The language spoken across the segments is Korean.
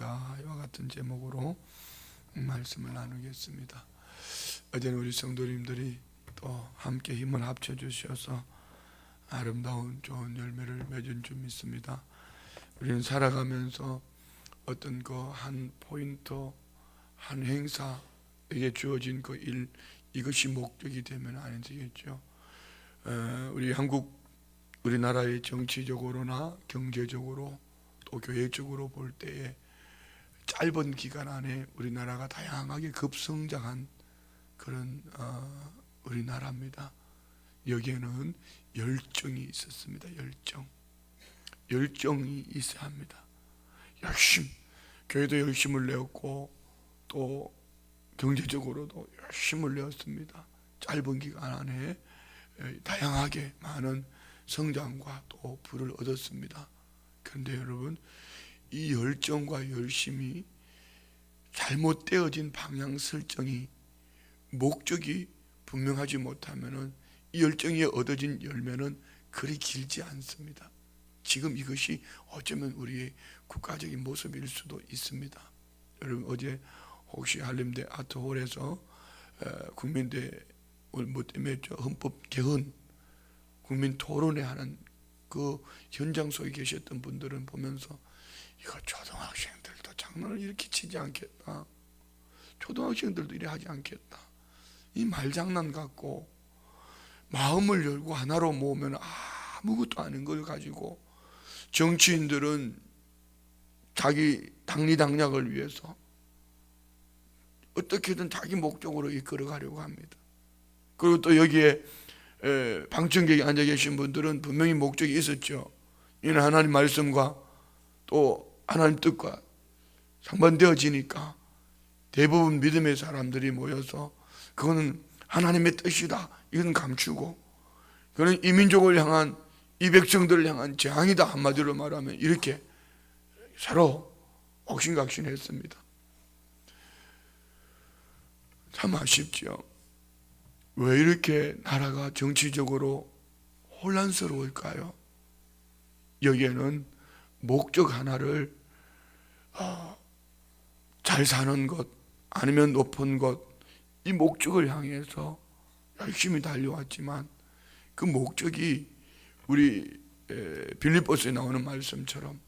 무엇인가 이와 같은 제목으로 말씀을 나누겠습니다. 어제는 우리 성도님들이 또 함께 힘을 합쳐 주셔서 아름다운 좋은 열매를 맺은 줄 믿습니다. 우리는 살아가면서 어떤 그 한 포인트, 한 행사에게 주어진 그 일, 이것이 목적이 되면 안 되겠죠. 우리나라의 정치적으로나 경제적으로 또 교회적으로 볼 때에 짧은 기간 안에 우리나라가 다양하게 급성장한 그런 우리나라입니다. 여기에는 열정이 있었습니다. 열정이 있어야 합니다. 교회도 열심을 내었고 또 경제적으로도 열심을 내었습니다. 짧은 기간 안에 다양하게 많은 성장과 또 부를 얻었습니다. 그런데 여러분, 이 열정과 열심이 잘못되어진 방향 설정이, 목적이 분명하지 못하면은 이 열정에 얻어진 열매는 그리 길지 않습니다. 지금 이것이 어쩌면 우리의 국가적인 모습일 수도 있습니다. 여러분, 어제 혹시 한림대 아트홀에서 국민대 뭐 때문에 헌법 개헌 국민 토론회 하는 그 현장 속에 계셨던 분들은 보면서 이거 초등학생들도 장난을 이렇게 치지 않겠다, 초등학생들도 이래 하지 않겠다, 이 말장난 같고 마음을 열고 하나로 모으면 아무것도 아닌 걸 가지고 정치인들은 자기 당리당략을 위해서 어떻게든 자기 목적으로 이끌어 가려고 합니다. 그리고 또 여기에 방청객에 앉아 계신 분들은 분명히 목적이 있었죠. 이는 하나님 말씀과 또 하나님 뜻과 상반되어지니까 대부분 믿음의 사람들이 모여서 그거는 하나님의 뜻이다, 이건 감추고, 그는 이 민족을 향한, 이 백성들을 향한 재앙이다, 한마디로 말하면 이렇게 서로 옥신각신했습니다. 참 아쉽죠. 왜 이렇게 나라가 정치적으로 혼란스러울까요? 여기에는 목적 하나를 잘 사는 것, 아니면 높은 것, 이 목적을 향해서 열심히 달려왔지만 그 목적이 우리 빌립보서에 나오는 말씀처럼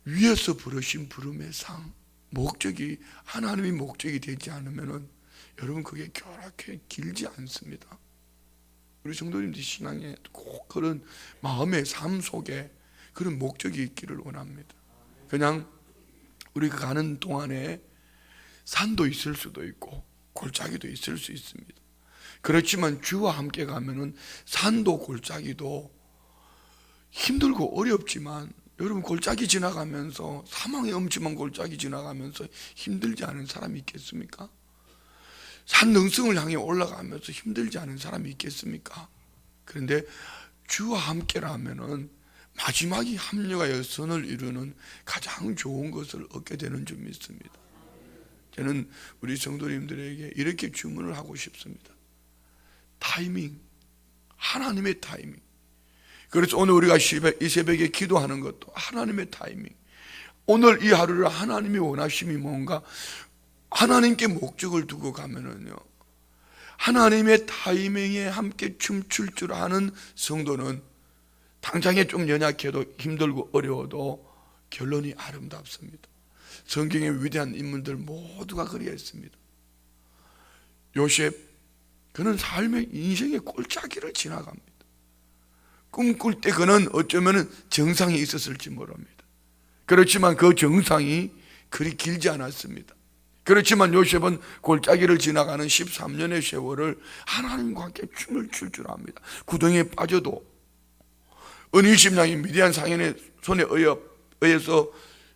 위에서 부르신 부름의 상, 목적이 하나님의 목적이 되지 않으면은 여러분 그게 그렇게 길지 않습니다. 우리 성도님들 신앙에 꼭 그런 마음의 삶 속에 그런 목적이 있기를 원합니다. 그냥 우리가 가는 동안에 산도 있을 수도 있고 골짜기도 있을 수 있습니다. 그렇지만 주와 함께 가면은 산도 골짜기도 힘들고 어렵지만, 여러분 골짜기 지나가면서, 사망의 엄침한 골짜기 지나가면서 힘들지 않은 사람이 있겠습니까? 산 능성을 향해 올라가면서 힘들지 않은 사람이 있겠습니까? 그런데 주와 함께라면은 마지막이 합력하여 선을 이루는 가장 좋은 것을 얻게 되는 줄 믿습니다. 저는 우리 성도님들에게 이렇게 주문을 하고 싶습니다. 타이밍, 하나님의 타이밍. 그래서 오늘 우리가 이 새벽에 기도하는 것도 하나님의 타이밍. 오늘 이 하루를 하나님이 원하심이 뭔가 하나님께 목적을 두고 가면은요, 하나님의 타이밍에 함께 춤출 줄 아는 성도는 당장에 좀 연약해도 힘들고 어려워도 결론이 아름답습니다. 성경의 위대한 인물들 모두가 그리했습니다. 요셉, 그는 삶의 인생의 골짜기를 지나갑니다. 꿈꿀 때 그는 어쩌면 정상이 있었을지 모릅니다. 그렇지만 그 정상이 그리 길지 않았습니다. 그렇지만 요셉은 골짜기를 지나가는 13년의 세월을 하나님과 함께 춤을 출 줄 압니다. 구덩이에 빠져도, 은이십냥이 미디안 상인의 손에 의해서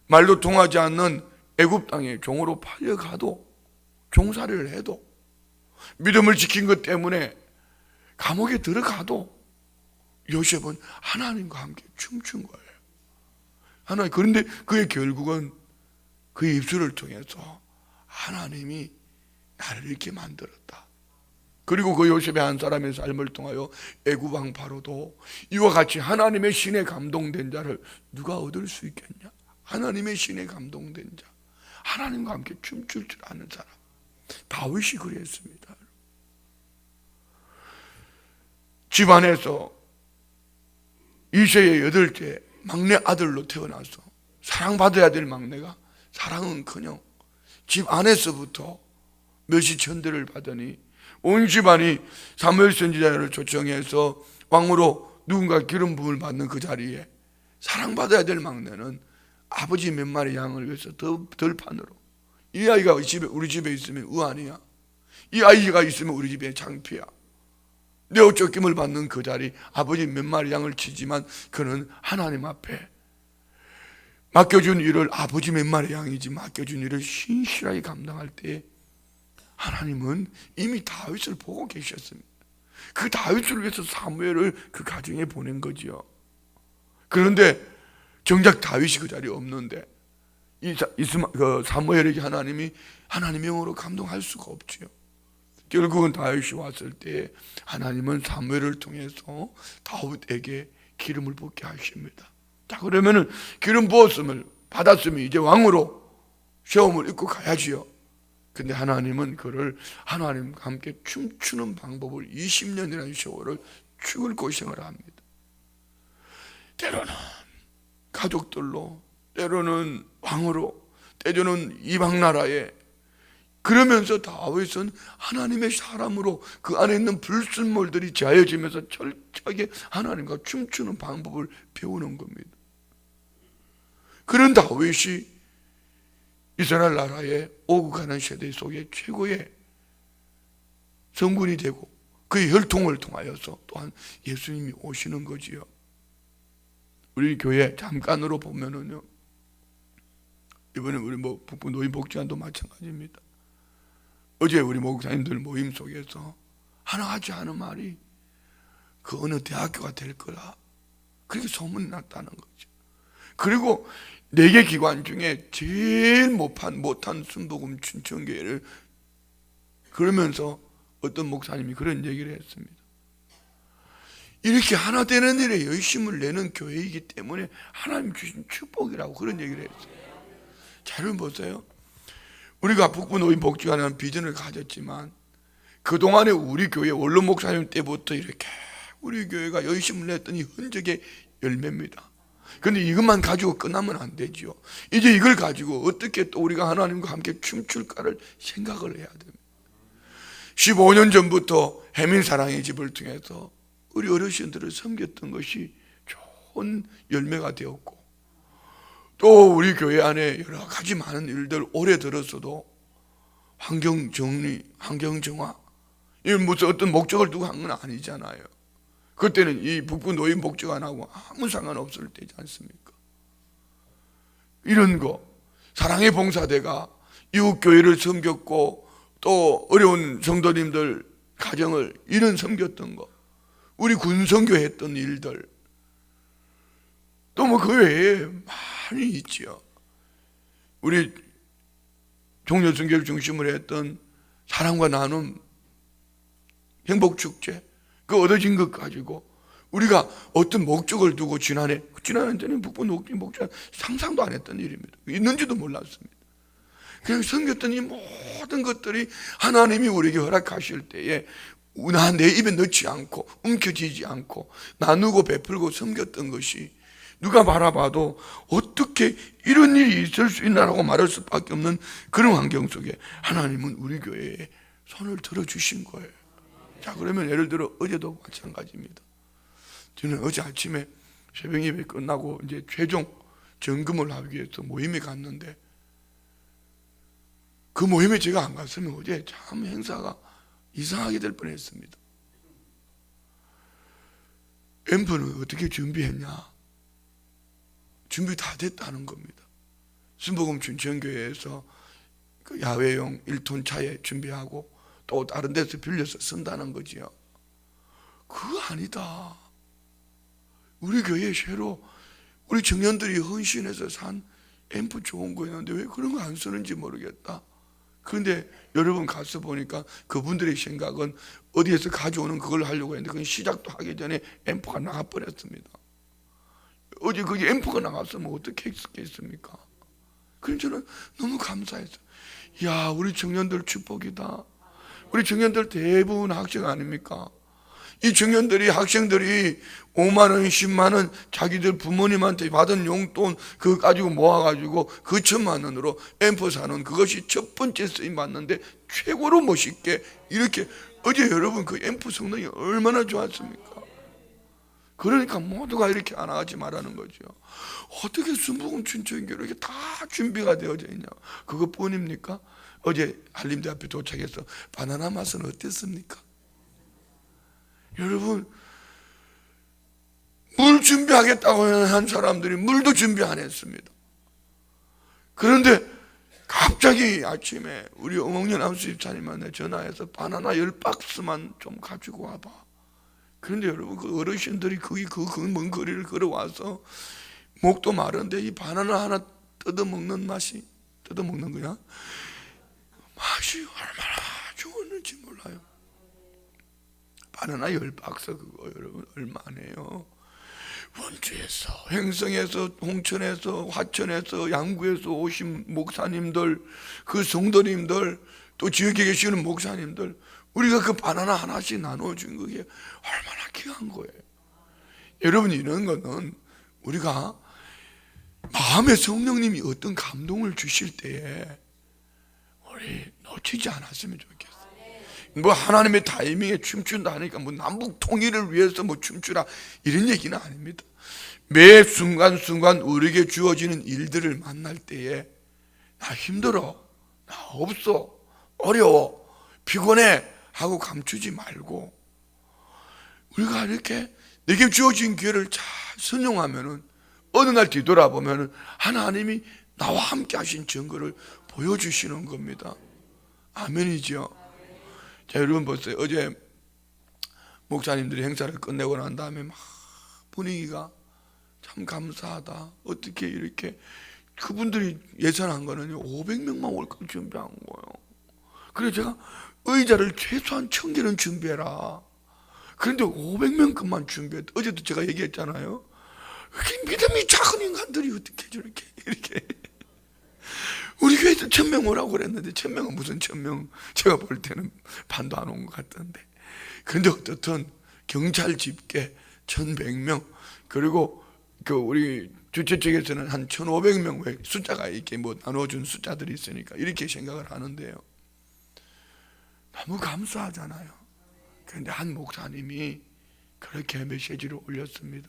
말도 통하지 않는 애굽 땅에 종으로 팔려가도, 종살이를 해도, 믿음을 지킨 것 때문에 감옥에 들어가도 요셉은 하나님과 함께 춤춘 거예요. 그런데 그의 결국은 그의 입술을 통해서 하나님이 나를 이렇게 만들었다. 그리고 그 요셉의 한 사람의 삶을 통하여 애굽 왕 바로도 이와 같이 하나님의 신에 감동된 자를 누가 얻을 수 있겠냐? 하나님의 신에 감동된 자, 하나님과 함께 춤출 줄 아는 사람, 다윗이 그랬습니다. 집안에서 이세의 8째 막내 아들로 태어나서 사랑받아야 될 막내가 사랑은커녕 집 안에서부터 멸시 천대를 받으니 온 집안이 사무엘 선지자를 초청해서 왕으로 누군가 기름 부음을 받는 그 자리에 사랑받아야 될 막내는 아버지 몇 마리 양을 위해서 덜판으로, 이 아이가 우리 집에 있으면 의안이야, 이 아이가 있으면 우리 집에 창피야, 내 옷 쫓김을 받는 그 자리, 아버지 몇 마리 양을 치지만 그는 하나님 앞에 맡겨준 일을, 아버지 몇 마리 양이지 맡겨준 일을 신실하게 감당할 때 하나님은 이미 다윗을 보고 계셨습니다. 그 다윗을 위해서 사무엘을 그 가정에 보낸 거지요. 그런데 정작 다윗이 그 자리에 없는데 사무엘에게 하나님의 영으로 감동할 수가 없지요. 결국은 다윗이 왔을 때 하나님은 사무엘을 통해서 다윗에게 기름을 붓게 하십니다. 자, 그러면은 기름 부었음을 받았으면 이제 왕으로 시험을 입고 가야지요. 근데 하나님은 그를 하나님과 함께 춤추는 방법을 20년이라는 세월을 죽을 고생을 합니다. 때로는 가족들로, 때로는 왕으로, 때로는 이방 나라에, 그러면서 다윗은 하나님의 사람으로 그 안에 있는 불순물들이 제하여지면서 철저하게 하나님과 춤추는 방법을 배우는 겁니다. 그런 다윗이 이스라엘 나라에 오고 가는 세대 속에 최고의 성군이 되고 그의 혈통을 통하여서 또한 예수님이 오시는 거지요. 우리 교회 잠깐으로 보면은요, 이번에 우리 북부 노인복지관도 마찬가지입니다. 어제 우리 목사님들 모임 속에서 하나같이 하는 말이 그 어느 대학교가 될 거라 그렇게 소문이 났다는 거죠. 그리고 4개 기관 중에 제일 못한 순복음 춘천교회를, 그러면서 어떤 목사님이 그런 얘기를 했습니다. 이렇게 하나 되는 일에 열심을 내는 교회이기 때문에 하나님 주신 축복이라고 그런 얘기를 했어요. 자, 여러분 보세요. 우리가 북부 노인복지관이라는 비전을 가졌지만 그동안에 우리 교회 원로 목사님 때부터 이렇게 우리 교회가 열심을 냈더니 흔적의 열매입니다. 그런데 이것만 가지고 끝나면 안 되지요. 이제 이걸 가지고 어떻게 또 우리가 하나님과 함께 춤출까를 생각을 해야 됩니다. 15년 전부터 해민사랑의 집을 통해서 우리 어르신들을 섬겼던 것이 좋은 열매가 되었고, 또 우리 교회 안에 여러 가지 많은 일들, 올해 들어서도 환경정리, 환경정화, 이건 무슨 어떤 목적을 두고 한 건 아니잖아요. 그때는 이 북부 노인복지관하고 아무 상관없을 때지 않습니까? 이런 거, 사랑의 봉사대가 이웃교회를 섬겼고 또 어려운 성도님들 가정을 이런 섬겼던 거, 우리 군선교 했던 일들, 또 뭐 그 외에 많이 있지요. 우리 종려순교를 중심으로 했던 사랑과 나눔 행복축제, 그 얻어진 것 가지고 우리가 어떤 목적을 두고 지난해는 북부 녹지목장 상상도 안 했던 일입니다. 있는지도 몰랐습니다. 그냥 섬겼던 이 모든 것들이 하나님이 우리에게 허락하실 때에 내 입에 넣지 않고 움켜쥐지 않고 나누고 베풀고 섬겼던 것이 누가 바라봐도 어떻게 이런 일이 있을 수 있나라고 말할 수밖에 없는 그런 환경 속에 하나님은 우리 교회에 손을 들어주신 거예요. 자, 그러면 예를 들어 어제도 마찬가지입니다. 저는 어제 아침에 새벽 예배 끝나고 이제 최종 점검을 하기 위해서 모임에 갔는데, 그 모임에 제가 안 갔으면 어제 참 행사가 이상하게 될 뻔했습니다. 앰프는 어떻게 준비했냐? 준비 다 됐다는 겁니다. 순복음 춘천교회에서 그 야외용 1톤 차에 준비하고 또 다른 데서 빌려서 쓴다는 거지요. 그거 아니다. 우리 교회 새로 우리 청년들이 헌신해서 산 앰프 좋은 거 있는데 왜 그런 거 안 쓰는지 모르겠다. 그런데 여러분 가서 보니까 그분들의 생각은 어디에서 가져오는 그걸 하려고 했는데 그건 시작도 하기 전에 앰프가 나가버렸습니다. 어제 그게 앰프가 나갔으면 어떻게 했겠습니까? 그래서 저는 너무 감사했어요. 야, 우리 청년들 축복이다. 우리 청년들 대부분 학생 아닙니까? 이 청년들이, 학생들이 5만 원, 10만 원 자기들 부모님한테 받은 용돈 그거 가지고 모아가지고 그 1,000만 원으로 앰프 사는 그것이 첫 번째 쓰임 받는데 최고로 멋있게 이렇게. 어제 여러분 그 앰프 성능이 얼마나 좋았습니까? 그러니까 모두가 이렇게 하나같이 말하는 거죠. 어떻게 순복음 춘천교로 이렇게 다 준비가 되어져 있냐. 그것뿐입니까? 어제 한림대학교 도착해서 바나나 맛은 어땠습니까? 여러분, 물 준비하겠다고 한 사람들이 물도 준비 안 했습니다. 그런데 갑자기 아침에 우리 어몽년 암수집사님한테 전화해서 바나나 10박스만 좀 가지고 와봐. 그런데 여러분, 그 어르신들이 먼 거리를 걸어와서 목도 마른데 이 바나나 하나 뜯어먹는 거야. 맛이 얼마나 좋았는지 몰라요. 바나나 10박스 그거 여러분 얼마네요. 원주에서, 횡성에서, 홍천에서, 화천에서, 양구에서 오신 목사님들, 그 성도님들, 또 지역에 계시는 목사님들, 우리가 그 바나나 하나씩 나눠준 그게 얼마나 귀한 거예요. 여러분, 이런 거는 우리가 마음에 성령님이 어떤 감동을 주실 때에 우리 놓치지 않았으면 좋겠어요. 뭐 하나님의 타이밍에 춤춘다 하니까 뭐 남북 통일을 위해서 뭐 춤추라 이런 얘기는 아닙니다. 매 순간순간 우리에게 주어지는 일들을 만날 때에 나 힘들어, 나 없어, 어려워, 피곤해 하고 감추지 말고 우리가 이렇게 내게 주어진 기회를 잘 선용하면은 어느 날 뒤돌아보면은 하나님이 나와 함께 하신 증거를 보여주시는 겁니다. 아멘이죠. 자, 여러분 보세요. 어제 목사님들이 행사를 끝내고 난 다음에 막 분위기가 참 감사하다. 어떻게 이렇게 그분들이 예산한 거는요 500명만 올 걸 준비한 거예요. 그래서 제가 의자를 최소한 1,000개는 준비해라. 그런데 500명 것만 준비했다. 어제도 제가 얘기했잖아요. 이렇게 믿음이 작은 인간들이 어떻게 저렇게 이렇게 우리 교회에서 1,000명 오라고 그랬는데 1,000명은 무슨 1,000명, 제가 볼 때는 반도 안 온 것 같던데. 그런데 어떻든 경찰 집계 1,100명, 그리고 그 우리 주최 측에서는 한 1,500명 왜 숫자가 이렇게 뭐 나눠준 숫자들이 있으니까 이렇게 생각을 하는데요. 너무 감사하잖아요. 그런데 한 목사님이 그렇게 메시지를 올렸습니다.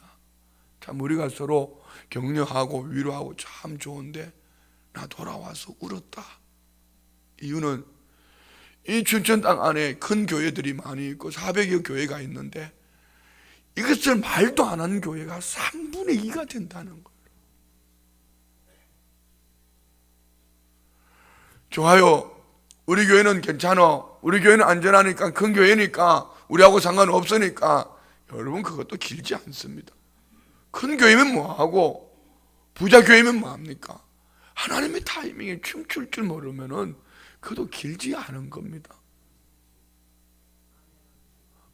참 우리가 서로 격려하고 위로하고 참 좋은데 나 돌아와서 울었다. 이유는 이 춘천 땅 안에 큰 교회들이 많이 있고 400여 교회가 있는데 이것을 말도 안 하는 교회가 3분의 2가 된다는 거예요. 좋아요. 우리 교회는 괜찮아. 우리 교회는 안전하니까, 큰 교회니까, 우리하고 상관없으니까. 여러분, 그것도 길지 않습니다. 큰 교회면 뭐하고 부자 교회면 뭐합니까? 하나님의 타이밍에 춤출 줄 모르면은 그것도 길지 않은 겁니다.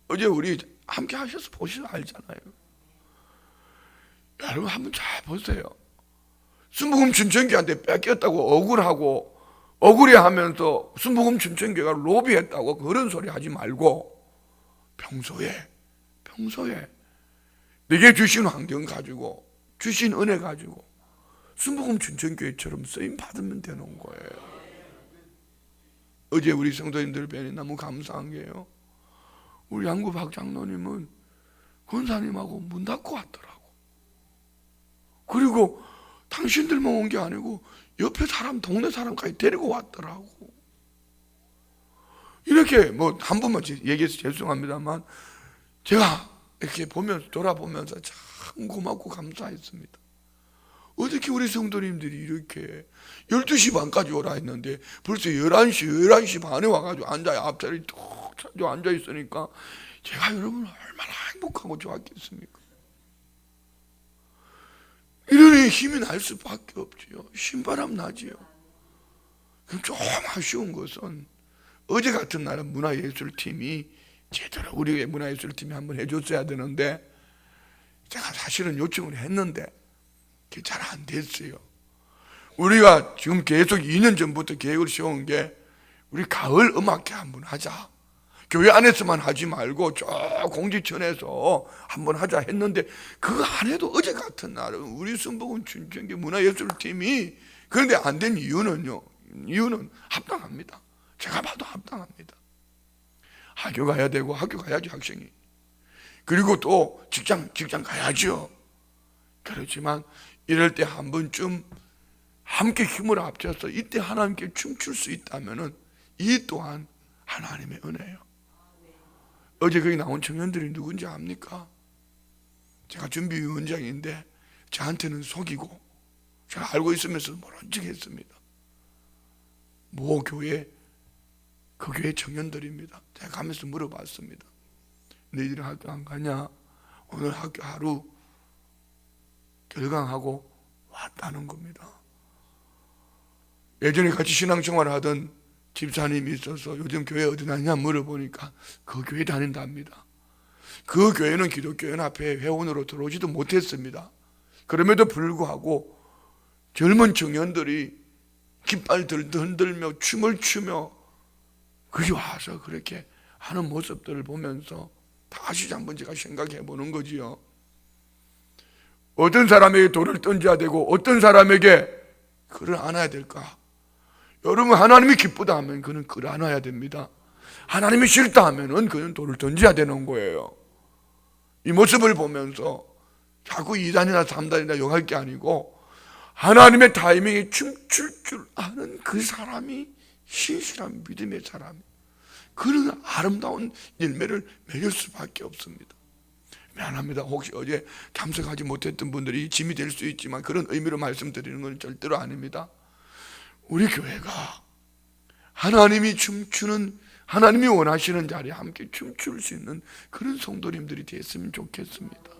어제 우리 함께 하셔서 보시면 알잖아요. 여러분 한번 잘 보세요. 순복음 춘천교회한테 뺏겼다고 억울해하면서 순복음 춘천교회가 로비했다고 그런 소리 하지 말고 평소에 내게 주신 환경 가지고 주신 은혜 가지고 순복음 춘천교회처럼 쓰임 받으면 되는 거예요. 어제 우리 성도님들 뵈니 너무 감사한 게요, 우리 양구 박장로님은 권사님하고 문 닫고 왔더라고. 그리고 당신들만 온 게 아니고 옆에 사람, 동네 사람까지 데리고 왔더라고. 이렇게 뭐 한 번만 얘기해서 죄송합니다만 제가 이렇게 보면서 돌아보면서 참 고맙고 감사했습니다. 어떻게 우리 성도님들이 이렇게 12시 반까지 오라 했는데 벌써 11시 반에 와가지고 앞자리 툭 앉아있으니까 제가 여러분 얼마나 행복하고 좋았겠습니까? 이러니 힘이 날 수밖에 없지요. 신바람 나지요. 그럼 좀 아쉬운 것은 어제 같은 날은 문화예술팀이 제대로 우리 문화예술팀이 한번 해줬어야 되는데 제가 사실은 요청을 했는데 그게 잘 안 됐어요. 우리가 지금 계속 2년 전부터 계획을 세운 게 우리 가을 음악회 한번 하자. 교회 안에서만 하지 말고 저 공지천에서 한번 하자 했는데 그거 안 해도 어제 같은 날은 우리 순복음 춘천교 문화예술팀이 그런데 안 된 이유는요. 이유는 합당합니다. 제가 봐도 합당합니다. 학교 가야 되고 학교 가야지 학생이. 그리고 또 직장 가야죠. 그렇지만 이럴 때 한 번쯤 함께 힘을 합쳐서 이때 하나님께 춤출 수 있다면은 이 또한 하나님의 은혜예요. 어제 거기 나온 청년들이 누군지 압니까? 제가 준비위원장인데 저한테는 속이고 제가 알고 있으면서 모른 척 했습니다. 모 교회 그 교회 청년들입니다. 제가 가면서 물어봤습니다. 너희들은 학교 안 가냐? 오늘 학교 하루 결강하고 왔다는 겁니다. 예전에 같이 신앙생활을 하던 집사님이 있어서 요즘 교회 어디 다니냐 물어보니까 그 교회 다닌답니다. 그 교회는 기독교연합회 회원으로 들어오지도 못했습니다. 그럼에도 불구하고 젊은 청년들이 깃발 흔들며 춤을 추며 거기 와서 그렇게 하는 모습들을 보면서 다시 한번 제가 생각해 보는 거지요. 어떤 사람에게 돌을 던져야 되고 어떤 사람에게 그를 안아야 될까? 여러분, 하나님이 기쁘다 하면 그는 그를 안아야 됩니다. 하나님이 싫다 하면 그는 돌을 던져야 되는 거예요. 이 모습을 보면서 자꾸 2단이나 3단이나 욕할 게 아니고 하나님의 타이밍에 춤출 줄 아는 그 사람이 신실한 믿음의 사람, 그는 아름다운 열매를 맺을 수밖에 없습니다. 미안합니다. 혹시 어제 참석하지 못했던 분들이 짐이 될 수 있지만 그런 의미로 말씀드리는 건 절대로 아닙니다. 우리 교회가 하나님이 춤추는, 하나님이 원하시는 자리에 함께 춤출 수 있는 그런 성도님들이 됐으면 좋겠습니다.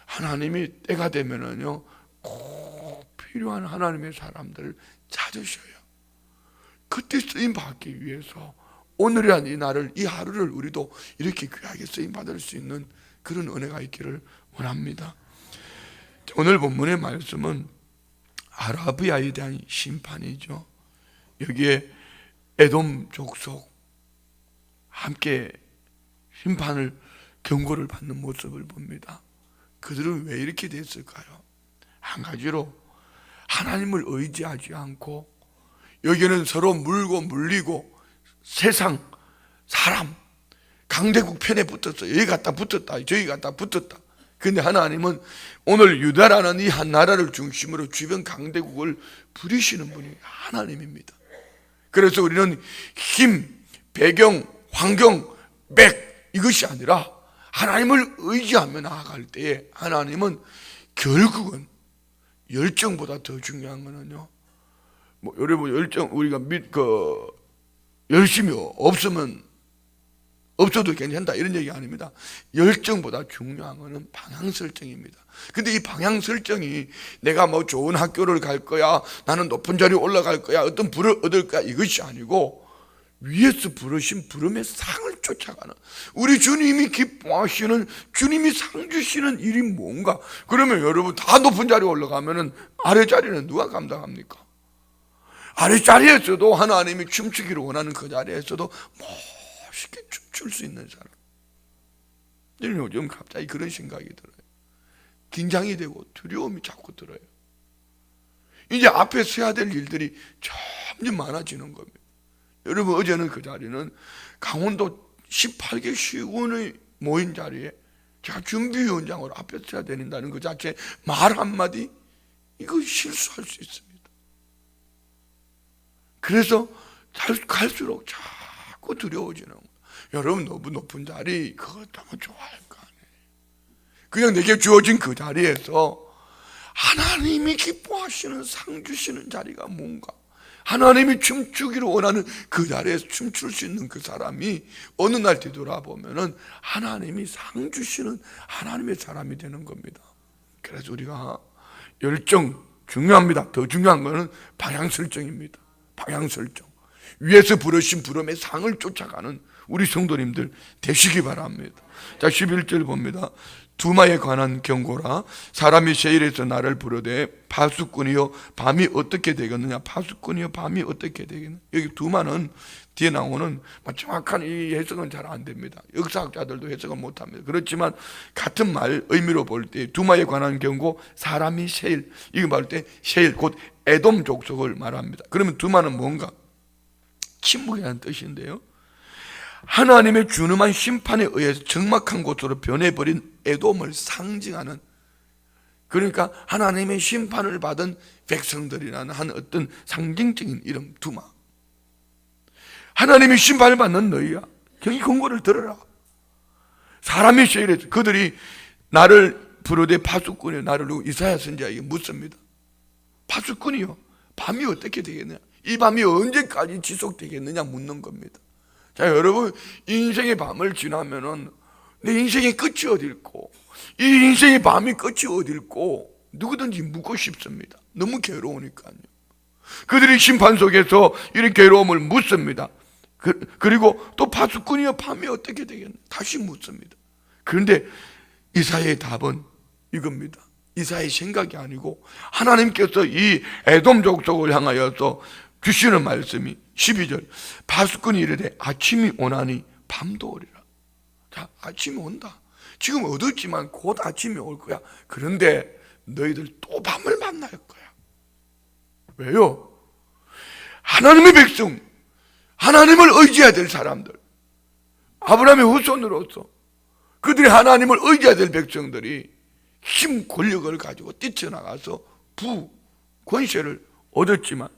하나님이 때가 되면은요 꼭 필요한 하나님의 사람들을 찾으셔요. 그때 쓰임 받기 위해서 오늘이란 이 날을, 이 하루를 우리도 이렇게 귀하게 쓰임 받을 수 있는 그런 은혜가 있기를 원합니다. 오늘 본문의 말씀은 아라비아에 대한 심판이죠. 여기에 에돔 족속 함께 심판을, 경고를 받는 모습을 봅니다. 그들은 왜 이렇게 됐을까요? 한 가지로 하나님을 의지하지 않고 여기는 서로 물고 물리고 세상, 사람, 강대국 편에 붙었어. 여기 갖다 붙었다, 저기 갖다 붙었다. 근데 하나님은 오늘 유다라는 이 한 나라를 중심으로 주변 강대국을 부리시는 분이 하나님입니다. 그래서 우리는 힘, 배경, 환경, 맥, 이것이 아니라 하나님을 의지하며 나아갈 때에 하나님은 결국은 열정보다 더 중요한 거는요, 여러분 열정, 우리가 열심히 없어도 괜찮다 이런 얘기 아닙니다. 열정보다 중요한 것은 방향 설정입니다. 근데 이 방향 설정이 내가 좋은 학교를 갈 거야, 나는 높은 자리에 올라갈 거야, 어떤 부를 얻을 거야, 이것이 아니고 위에서 부르신 부름의 상을 쫓아가는, 우리 주님이 기뻐하시는, 주님이 상 주시는 일이 뭔가. 그러면 여러분 다 높은 자리에 올라가면은 아래 자리는 누가 감당합니까? 아래 자리에서도 하나님이 춤추기를 원하는 그 자리에서도 멋있게 춤출 수 있는 사람. 요즘 갑자기 그런 생각이 들어요. 긴장이 되고 두려움이 자꾸 들어요. 이제 앞에 서야 될 일들이 점점 많아지는 겁니다. 여러분, 어제는 그 자리는 강원도 18개 시군의 모인 자리에 제가 준비위원장으로 앞에 서야 된다는 그 자체 말 한마디, 이거 실수할 수 있습니다. 그래서 갈수록 자꾸 두려워지는 거예요. 여러분, 너무 높은 자리 그거 너무 좋아할 거 아니에요. 그냥 내게 주어진 그 자리에서 하나님이 기뻐하시는 상 주시는 자리가 뭔가, 하나님이 춤추기를 원하는 그 자리에서 춤출 수 있는 그 사람이 어느 날 뒤돌아보면은 하나님이 상 주시는 하나님의 사람이 되는 겁니다. 그래서 우리가 열정 중요합니다. 더 중요한 것은 방향 설정입니다. 방향 설정. 위에서 부르신 부름의 상을 쫓아가는 우리 성도님들 되시기 바랍니다. 자, 11절 봅니다. 두마에 관한 경고라. 사람이 세일에서 나를 부르되 파수꾼이여 밤이 어떻게 되겠느냐. 파수꾼이여 밤이 어떻게 되겠느냐. 여기 두마는 뒤에 나오는 정확한 이 해석은 잘 안 됩니다. 역사학자들도 해석을 못합니다. 그렇지만 같은 말 의미로 볼 때 두마에 관한 경고, 사람이 세일, 이거 말할 때 세일 곧 에돔 족속을 말합니다. 그러면 두마는 뭔가? 침묵이라는 뜻인데요, 하나님의 준엄한 심판에 의해서 적막한 곳으로 변해버린 에돔을 상징하는, 그러니까 하나님의 심판을 받은 백성들이라는 한 어떤 상징적인 이름 두마. 하나님이 심판을 받는 너희야, 경이 경고를 들어라. 사람이 세일해서 그들이 나를 부르되 파수꾼이여 나를 두고 이사야 선지자에게 묻습니다. 파수꾼이요 밤이 어떻게 되겠느냐, 이 밤이 언제까지 지속되겠느냐 묻는 겁니다. 자, 여러분, 인생의 밤을 지나면은 내 인생의 끝이 어딜고, 이 인생의 밤이 끝이 어딜고 누구든지 묻고 싶습니다. 너무 괴로우니까요. 그들이 심판 속에서 이런 괴로움을 묻습니다. 그리고 또 파수꾼이여 밤이 어떻게 되겠나 다시 묻습니다. 그런데 이사야의 답은 이겁니다. 이사야의 생각이 아니고 하나님께서 이 에돔 족속을 향하여서 주시는 말씀이 12절, 파수꾼이 이르되 아침이 오나니 밤도 오리라. 자, 아침이 온다. 지금 어둡지만 곧 아침이 올 거야. 그런데 너희들 또 밤을 만날 거야. 왜요? 하나님의 백성, 하나님을 의지해야 될 사람들, 아브라함의 후손으로서 그들이 하나님을 의지해야 될 백성들이 힘, 권력을 가지고 뛰쳐나가서 권세를 얻었지만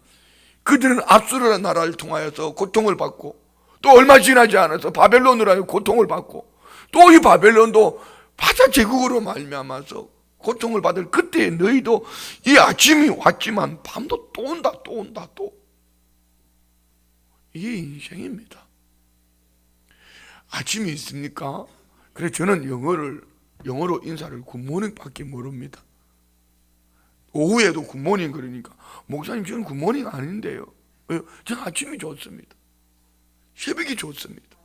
그들은 압수르라는 나라를 통하여서 고통을 받고, 또 얼마 지나지 않아서 바벨론으로 하여 고통을 받고, 또 이 바벨론도 바사 제국으로 말미암아서 고통을 받을 그때 너희도 이 아침이 왔지만 밤도 또 온다, 또 온다, 또. 이게 인생입니다. 아침이 있습니까? 그래서 저는 영어로 인사를 굿모닝밖에 모릅니다. 오후에도 굿모닝 그러니까 목사님 저는 굿모닝 아닌데요. 왜요? 저는 아침이 좋습니다. 새벽이 좋습니다.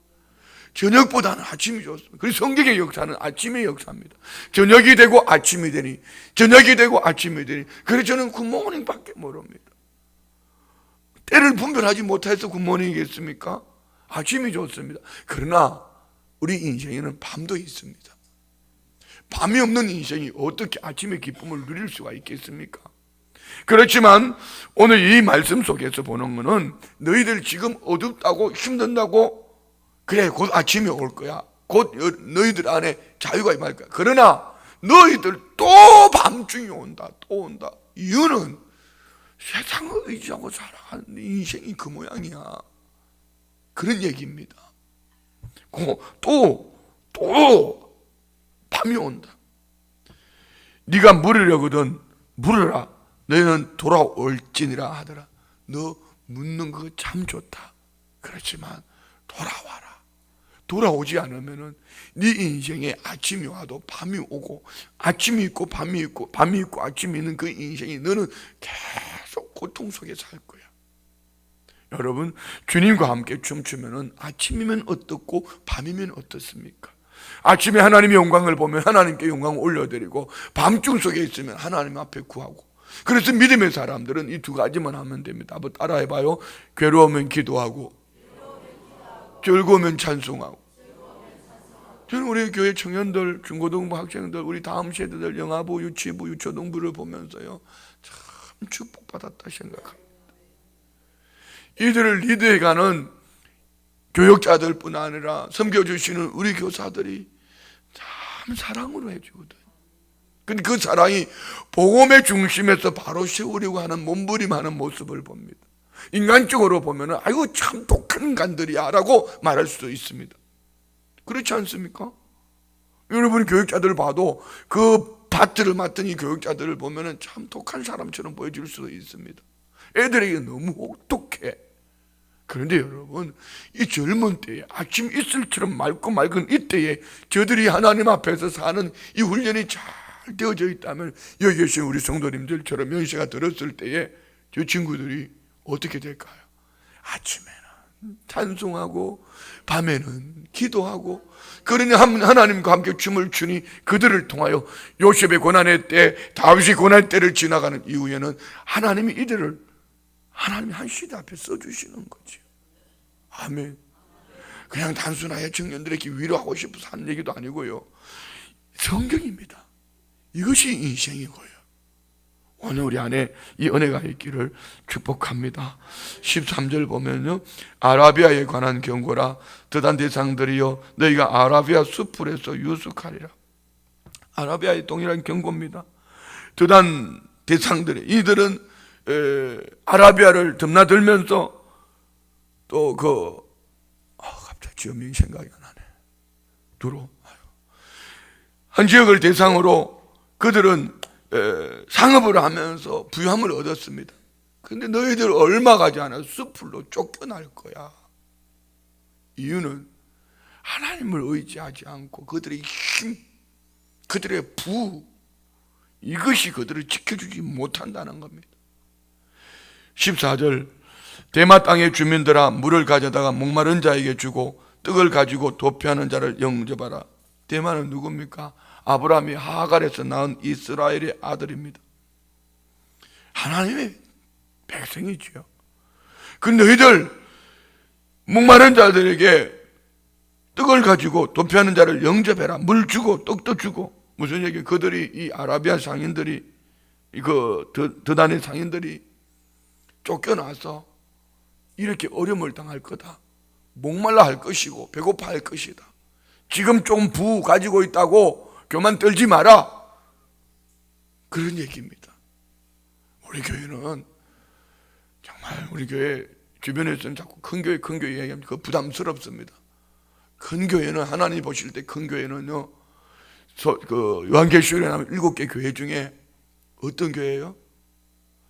저녁보다는 아침이 좋습니다. 그래서 성경의 역사는 아침의 역사입니다. 저녁이 되고 아침이 되니, 저녁이 되고 아침이 되니. 그래서 저는 굿모닝밖에 모릅니다. 때를 분별하지 못해서 굿모닝이겠습니까? 아침이 좋습니다. 그러나 우리 인생에는 밤도 있습니다. 밤이 없는 인생이 어떻게 아침의 기쁨을 누릴 수가 있겠습니까? 그렇지만 오늘 이 말씀 속에서 보는 것은 너희들 지금 어둡다고 힘든다고, 그래 곧 아침이 올 거야, 곧 너희들 안에 자유가 임할 거야. 그러나 너희들 또 밤중이 온다, 또 온다. 이유는 세상을 의지하고 살아가는 인생이 그 모양이야. 그런 얘기입니다. 또 밤이 온다. 네가 물으려거든 물으라, 너희는 돌아올지니라 하더라. 너 묻는 거 참 좋다. 그렇지만 돌아와라. 돌아오지 않으면은 네 인생에 아침이 와도 밤이 오고, 아침이 있고 밤이 있고 밤이 있고 아침이 있는 그 인생이 너는 계속 고통 속에 살 거야. 여러분, 주님과 함께 춤추면은 아침이면 어떻고 밤이면 어떻습니까? 아침에 하나님의 영광을 보면 하나님께 영광을 올려드리고, 밤중 속에 있으면 하나님 앞에 구하고. 그래서 믿음의 사람들은 이 두 가지만 하면 됩니다. 한번 따라해봐요. 괴로우면 기도하고, 즐거우면 찬송하고. 저는 우리 교회 청년들, 중고등부 학생들, 우리 다음 세대들 영아부, 유치부, 유초등부를 보면서요, 참 축복받았다 생각합니다. 이들을 리드해가는 교역자들 뿐 아니라 섬겨주시는 우리 교사들이 참 사랑으로 해주거든. 근데 그 사랑이 복음의 중심에서 바로 세우려고 하는 몸부림하는 모습을 봅니다. 인간적으로 보면은 아이고 참 독한 인간들이야 라고 말할 수도 있습니다. 그렇지 않습니까? 여러분이 교육자들을 봐도 그 파트를 맡은 이 교육자들을 보면은 참 독한 사람처럼 보여질 수도 있습니다. 애들에게 너무 혹독해. 그런데 여러분, 이 젊은 때에 아침 이슬처럼 맑고 맑은 이때에 저들이 하나님 앞에서 사는 이 훈련이 잘 되어져 있다면, 여기 계신 우리 성도님들처럼 연세가 들었을 때에 저 친구들이 어떻게 될까요? 아침에는 찬송하고 밤에는 기도하고, 그러니 하나님과 함께 춤을 추니 그들을 통하여 요셉의 고난의 때, 다윗의 고난의 때를 지나가는 이후에는 하나님이 이들을 하나님이 한 시대 앞에 써주시는 거죠. 아멘. 그냥 단순하게 청년들에게 위로하고 싶어서 하는 얘기도 아니고요, 성경입니다. 이것이 인생이고요. 오늘 우리 안에 이 은혜가 있기를 축복합니다. 13절 보면요, 아라비아에 관한 경고라. 드단 대상들이여 너희가 아라비아 숲풀에서 유숙하리라. 아라비아의 동일한 경고입니다. 드단 대상들이, 이들은 아라비아를 드나들면서 또 갑자기 지어명이 생각이 안 나네. 두로 한 지역을 대상으로 그들은 상업을 하면서 부유함을 얻었습니다. 그런데 너희들 얼마 가지 않아 숲으로 쫓겨날 거야. 이유는 하나님을 의지하지 않고 그들의 힘, 그들의 부, 이것이 그들을 지켜주지 못한다는 겁니다. 14절, 대마 땅의 주민들아 물을 가져다가 목마른 자에게 주고 떡을 가지고 도피하는 자를 영접하라. 대마는 누굽니까? 아브라함이 하갈에서 낳은 이스라엘의 아들입니다. 하나님의 백성이지요. 그 너희들 목마른 자들에게 떡을 가지고 도피하는 자를 영접해라. 물 주고 떡도 주고. 무슨 얘기? 그들이, 이 아라비아 상인들이, 드단의 상인들이 쫓겨나서 이렇게 어려움을 당할 거다. 목말라 할 것이고 배고파 할 것이다. 지금 좀 부 가지고 있다고 교만 떨지 마라, 그런 얘기입니다. 우리 교회는 정말, 우리 교회 주변에서는 자꾸 큰 교회 얘기하면 그 부담스럽습니다. 큰 교회는, 하나님 보실 때 큰 교회는요, 요한계시록에 나오는 7개 교회 중에 어떤 교회예요?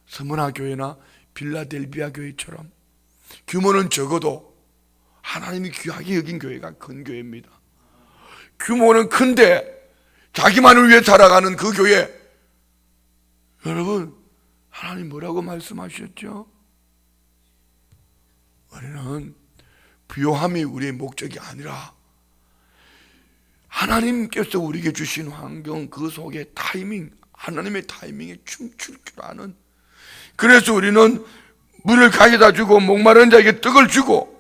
스무나 교회나 빌라델비아 교회처럼 규모는 적어도 하나님이 귀하게 여긴 교회가 큰 교회입니다. 규모는 큰데 자기만을 위해 살아가는 그 교회, 여러분 하나님 뭐라고 말씀하셨죠? 우리는 부요함이 우리의 목적이 아니라 하나님께서 우리에게 주신 환경, 그 속에 타이밍, 하나님의 타이밍에 춤출 줄 아는, 그래서 우리는 물을 가져다 주고 목마른 자에게 떡을 주고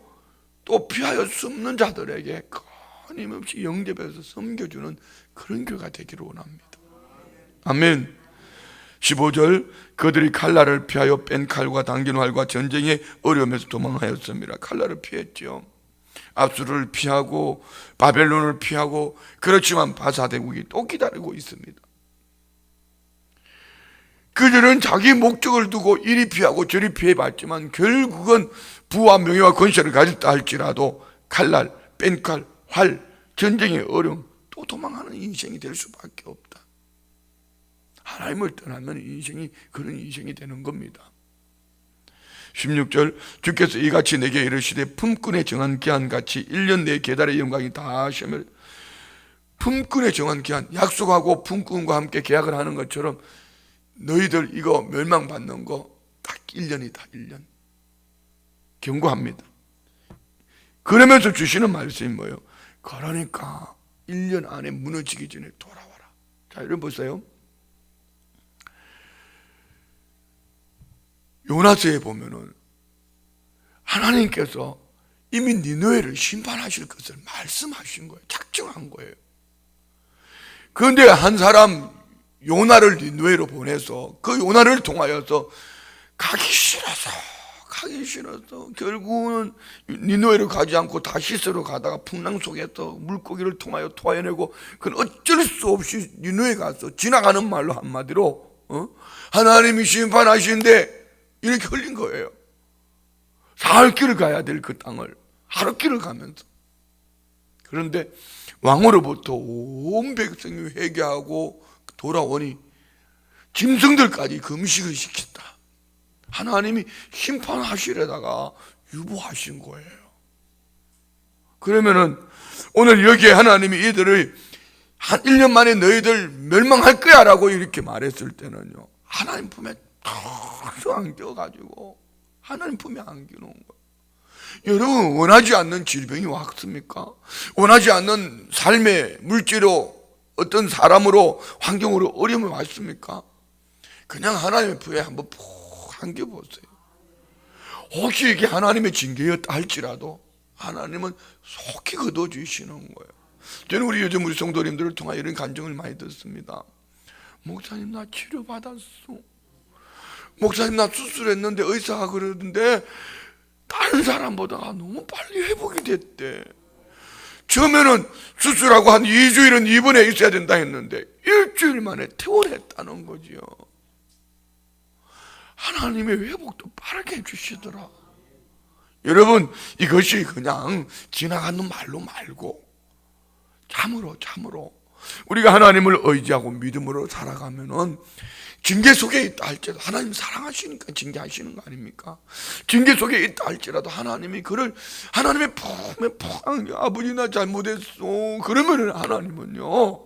또 피하여 숨는 자들에게 끊임없이 영접해서 섬겨주는 그런 교회가 되기를 원합니다. 아멘. 15절, 그들이 칼날을 피하여 뺀 칼과 당긴 활과 전쟁의 어려움에서 도망하였습니다. 칼날을 피했죠. 압수를 피하고 바벨론을 피하고, 그렇지만 바사대국이 또 기다리고 있습니다. 그들은 자기 목적을 두고 이리 피하고 저리 피해봤지만 결국은 부와 명예와 권세를 가졌다 할지라도 칼날, 뺀칼, 활, 전쟁의 어려움, 또 도망하는 인생이 될 수밖에 없다. 하나님을 떠나면 인생이 그런 인생이 되는 겁니다. 16절, 주께서 이같이 내게 이르시되 품꾼에 정한 기한같이 1년 내에 계달의 영광이 다 하시며, 품꾼에 정한 기한, 약속하고 품꾼과 함께 계약을 하는 것처럼 너희들 이거 멸망받는 거 딱 1년이다. 1년 경고합니다. 그러면서 주시는 말씀이 뭐예요? 그러니까 1년 안에 무너지기 전에 돌아와라. 자, 여러분 보세요. 요나서에 보면은 하나님께서 이미 니느웨를 심판하실 것을 말씀하신 거예요. 작정한 거예요. 그런데 한 사람 요나를 니느웨로 보내서 그 요나를 통하여서 가기 싫어서 결국은 니느웨로 가지 않고 다시스로 가다가 풍랑 속에서 물고기를 통하여 토해내고, 그건 어쩔 수 없이 니느웨 가서 지나가는 말로 한마디로 하나님이 심판하시는데 이렇게 흘린 거예요. 사흘 길을 가야 될 그 땅을 하루 길을 가면서. 그런데 왕으로부터 온 백성이 회개하고 돌아오니 짐승들까지 금식을 시켰다. 하나님이 심판하시려다가 유보하신 거예요. 그러면은 오늘 여기에 하나님이 이들을 한 1년 만에 너희들 멸망할 거야 라고 이렇게 말했을 때는요, 하나님 품에 탁 안겨가지고 하나님 품에 안겨놓은 거예요. 여러분, 원하지 않는 질병이 왔습니까? 원하지 않는 삶의 물질로, 어떤 사람으로, 환경으로 어려움이 왔습니까? 그냥 하나님의 품에 한번 푹 안겨보세요. 혹시 이게 하나님의 징계였다 할지라도 하나님은 속히 거둬주시는 거예요. 저는 요즘 우리 성도님들을 통해 이런 간증을 많이 듣습니다. 목사님, 나 치료받았어. 목사님, 나 수술했는데 의사가 그러는데 다른 사람보다 너무 빨리 회복이 됐대. 처음에는 수술하고 한 2주일은 입원해 있어야 된다 했는데 일주일 만에 퇴원했다는 거지요. 하나님의 회복도 빠르게 해주시더라. 여러분, 이것이 그냥 지나가는 말로 말고 참으로 우리가 하나님을 의지하고 믿음으로 살아가면은 징계 속에 있다 할지라도 하나님 사랑하시니까 징계하시는 거 아닙니까? 징계 속에 있다 할지라도 하나님이 그를 하나님의 품에 푹 안겨. 아버지, 나 잘못했어. 그러면은 하나님은요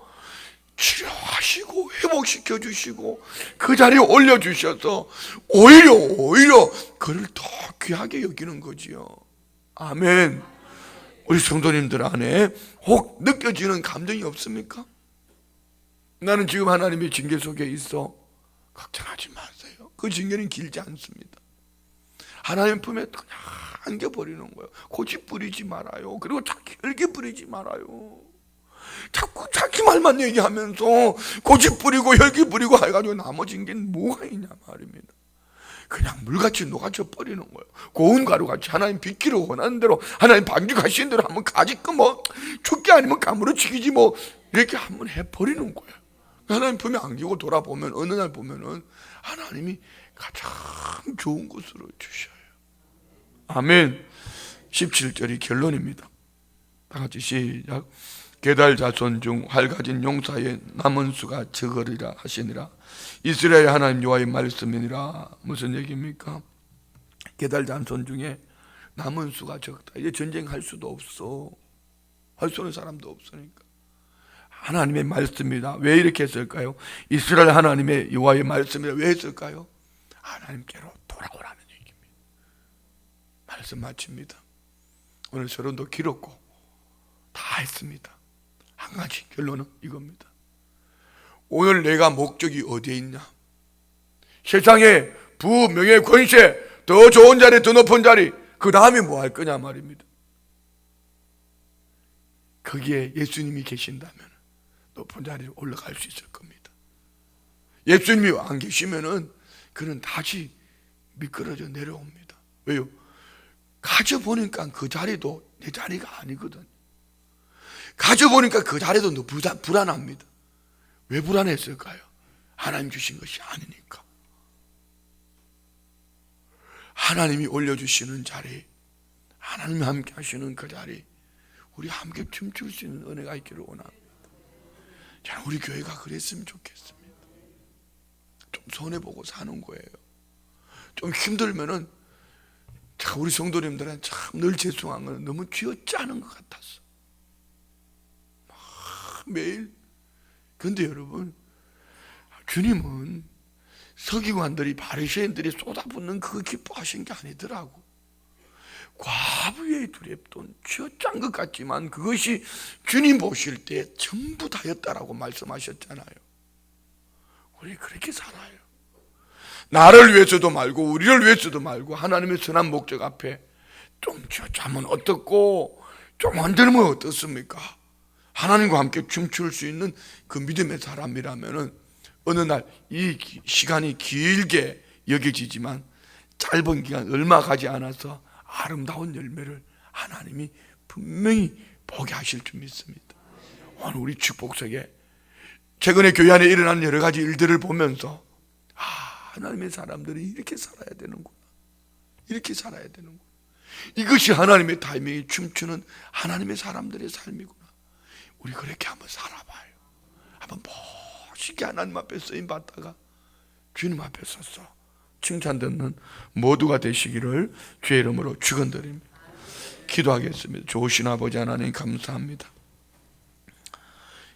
치료하시고 회복시켜 주시고 그 자리에 올려주셔서 오히려 그를 더 귀하게 여기는 거지요. 아멘. 우리 성도님들 안에 혹 느껴지는 감정이 없습니까? 나는 지금 하나님의 징계 속에 있어. 걱정하지 마세요. 그 징계는 길지 않습니다. 하나님 품에 그냥 안겨버리는 거예요. 고집 부리지 말아요. 그리고 자기 혈기 부리지 말아요. 자꾸 자기 말만 얘기하면서 고집 부리고 혈기 부리고 해가지고 나머진 게 뭐가 있냐 말입니다. 그냥 물같이 녹아져 버리는 거예요. 고운 가루같이 하나님 빚기를 원하는 대로 하나님 반죽하시는 대로 한번 가지고 뭐 죽기 아니면 가무러치기지 뭐 이렇게 한번 해버리는 거예요. 하나님 품에 안기고 돌아보면 어느 날 보면은 하나님이 가장 좋은 것으로 주셔요. 아멘. 17절이 결론입니다. 다 같이 시작. 게달 자손 중 활가진 용사의 남은 수가 적으리라 하시니라. 이스라엘 하나님 여호와의 말씀이니라. 무슨 얘기입니까? 게달 자손 중에 남은 수가 적다. 이제 전쟁할 수도 없어. 할 수 없는 사람도 없으니까. 하나님의 말씀입니다. 왜 이렇게 했을까요? 이스라엘 하나님의 여호와의 말씀이라 왜 했을까요? 하나님께로 돌아오라는 얘기입니다. 말씀 마칩니다. 오늘 서론도 길었고 다 했습니다. 한 가지 결론은 이겁니다. 오늘 내가 목적이 어디에 있냐? 세상에 부, 명예, 권세, 더 좋은 자리, 더 높은 자리, 그 다음에 뭐 할 거냐 말입니다. 거기에 예수님이 계신다면 높은 자리에 올라갈 수 있을 겁니다. 예수님이 안 계시면은 그는 다시 미끄러져 내려옵니다. 왜요? 가져보니까 그 자리도 내 자리가 아니거든. 가져보니까 그 자리도 불안합니다. 왜 불안했을까요? 하나님 주신 것이 아니니까. 하나님이 올려주시는 자리, 하나님이 함께 하시는 그 자리, 우리 함께 춤출 수 있는 은혜가 있기를 원합니다. 저는 우리 교회가 그랬으면 좋겠습니다. 좀 손해보고 사는 거예요. 좀 힘들면은 우리 성도님들은 참 늘 죄송한 건 너무 쥐어짜는 것 같았어. 매일. 그런데 여러분, 주님은 서기관들이 바리새인들이 쏟아붓는 그거 기뻐하신 게 아니더라고. 과부의 두렵돈 쥐어짠 것 같지만 그것이 주님 보실 때 전부 다였다라고 말씀하셨잖아요. 우리 그렇게 살아요. 나를 위해서도 말고 우리를 위해서도 말고 하나님의 선한 목적 앞에 좀 쥐어짜면 어떻고 좀 흔들면 어떻습니까? 하나님과 함께 춤출 수 있는 그 믿음의 사람이라면은 어느 날 이 시간이 길게 여겨지지만 짧은 기간 얼마 가지 않아서 아름다운 열매를 하나님이 분명히 보게 하실 줄 믿습니다. 오늘 우리 축복 속에 최근에 교회 안에 일어난 여러 가지 일들을 보면서 하나님의 사람들이 이렇게 살아야 되는구나. 이렇게 살아야 되는구나. 이것이 하나님의 타이밍에 춤추는 하나님의 사람들의 삶이구나. 우리 그렇게 한번 살아봐요. 한번 멋있게 하나님 앞에 쓰임 받다가 주님 앞에 서서 칭찬 듣는 모두가 되시기를 주의 이름으로 축원드립니다. 기도하겠습니다. 좋으신 아버지 하나님 감사합니다.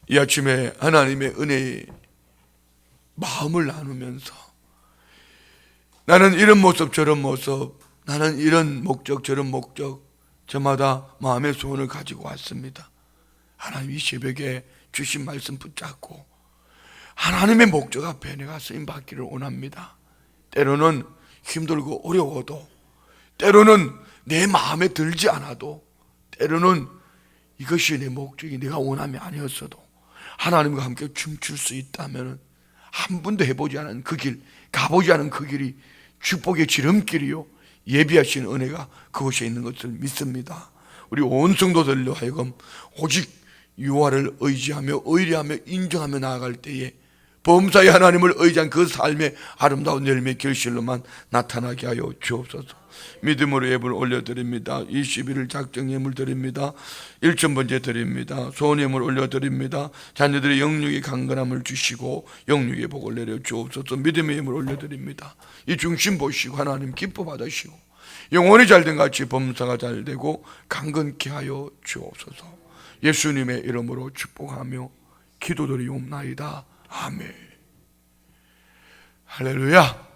이 아침에 하나님의 은혜의 마음을 나누면서 나는 이런 모습 저런 모습 나는 이런 목적 저런 목적 저마다 마음의 소원을 가지고 왔습니다. 하나님 이 새벽에 주신 말씀 붙잡고 하나님의 목적 앞에 내가 쓰임 받기를 원합니다. 때로는 힘들고 어려워도, 때로는 내 마음에 들지 않아도, 때로는 이것이 내 목적이 내가 원함이 아니었어도 하나님과 함께 춤출 수 있다면 한 번도 해보지 않은 그 길, 가보지 않은 그 길이 축복의 지름길이요 예비하신 은혜가 그곳에 있는 것을 믿습니다. 우리 온 성도들로 하여금 오직 유아를 의지하며 의뢰하며 인정하며 나아갈 때에 범사의 하나님을 의지한 그 삶의 아름다운 열매 결실로만 나타나게 하여 주옵소서. 믿음으로 예물 올려드립니다. 21일 작정 예물 드립니다. 1,000번째 드립니다. 소원 예물 올려드립니다. 자녀들의 영육의 강건함을 주시고 영육의 복을 내려 주옵소서. 믿음의 예물 올려드립니다. 이 중심 보시고 하나님 기뻐 받으시고 영혼이 잘된 같이 범사가 잘되고 강건케 하여 주옵소서. 예수님의 이름으로 축복하며 기도드리옵나이다. 아멘. 할렐루야.